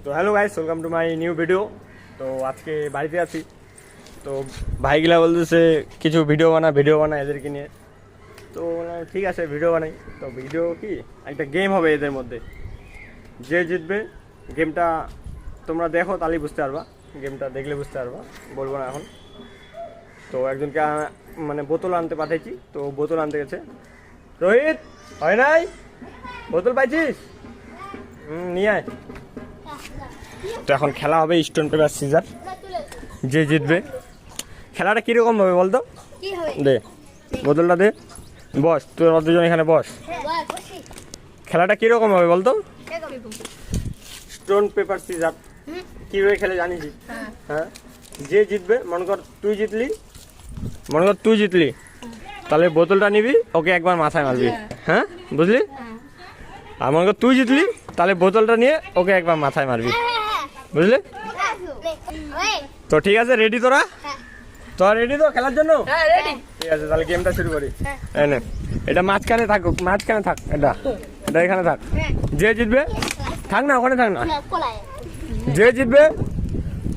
তো hello guys, welcome to my new video. তো আজকে বাড়িতে আছি। তো ভাইগুলা বলতেছে কিছু ভিডিও বানা এদেরকে নিয়ে। তো ঠিক আছে, ভিডিও বানাই। তো ভিডিও কি একটা গেম হবে এদের মধ্যে, যে জিতবে গেমটা তোমরা দেখো তাহলেই বুঝতে পারবা, গেমটা দেখলে বুঝতে পারবা, বলবো না এখন। তো একজনকে মানে বোতল আনতে পাঠাইছি, তো বোতল আনতে গেছে। রোহিত, হয় নাই? বোতল পাইছিস? নিয়ে আয়। তো এখন খেলা হবে স্টোন পেপার সিজার, যে জিতবে। খেলাটা কিরকম হবে বলতো? দে বোতলটা দে, বস, তোর দুজন এখানে বস। খেলাটা কিরকম হবে বলতো? স্টোন পেপার সিজার কিভাবে খেলে জানিস? হ্যাঁ, যে জিতবে, মনে কর তুই জিতলি, তাহলে বোতলটা নিবি, ওকে একবার মাথায় মারবি। হ্যাঁ, বুঝলি? আর মনে কর তুই জিতলি, তাহলে বোতলটা নিয়ে ওকে একবার মাথায় মারবি, বুঝলি? তো ঠিক আছে, রেডি তোরা? তোরা রেডি তো খেলার জন্য? ঠিক আছে, তাহলে গেমটা শুরু করি। এটা মাঝখানে থাক, এটা এখানে থাক। যে জিতবে, থাক না ওখানে, থাক না। যে জিতবে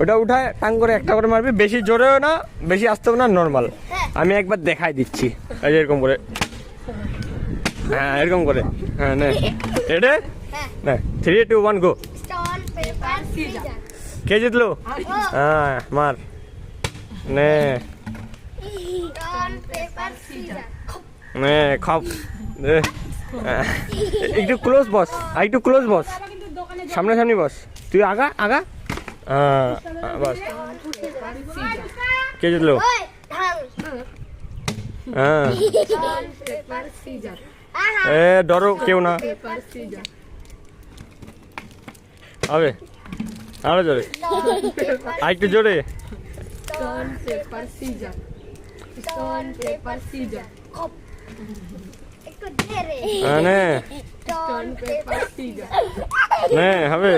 ওটা উঠায় টাং করে একটা করে মারবি, বেশি জোরেও না বেশি আসতেও না, নর্মাল। আমি একবার দেখাই দিচ্ছি, এই যে এরকম করে। হ্যাঁ, এরকম করে। হ্যাঁ, নে এটা, নে 3, 2, 1 গো। কে জিতলো? হ্যাঁ, মার। নে নে খাও। একটু ক্লোজ বস, একটু ক্লোজ বস, সামনাসামনি বস। তুই আগা। হ্যাঁ, বস। কে জিতলো? হ্যাঁ, ডরো কেউ না। হবে আরো জোরে, আরেকটু জোরে। হবে,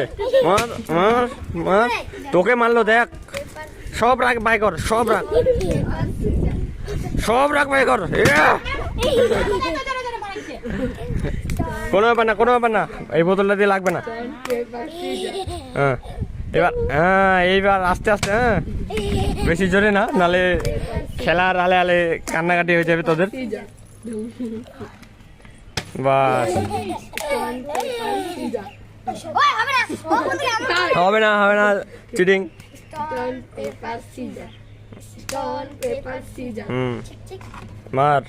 মার। তোকে মারলো, দেখ। সব রাখ বাই কর, সব রাখ বাই কর। কোনো ব্যাপার না, এই বোতলটা দিয়ে লাগবে না। হ্যাঁ, এইবার আস্তে আস্তে। হ্যাঁ, বেশি জোরে না, নালে খেলার আলে কান্নাকাটি হয়ে যাবে তোদের। বাস, হবে না চিটিং। মার।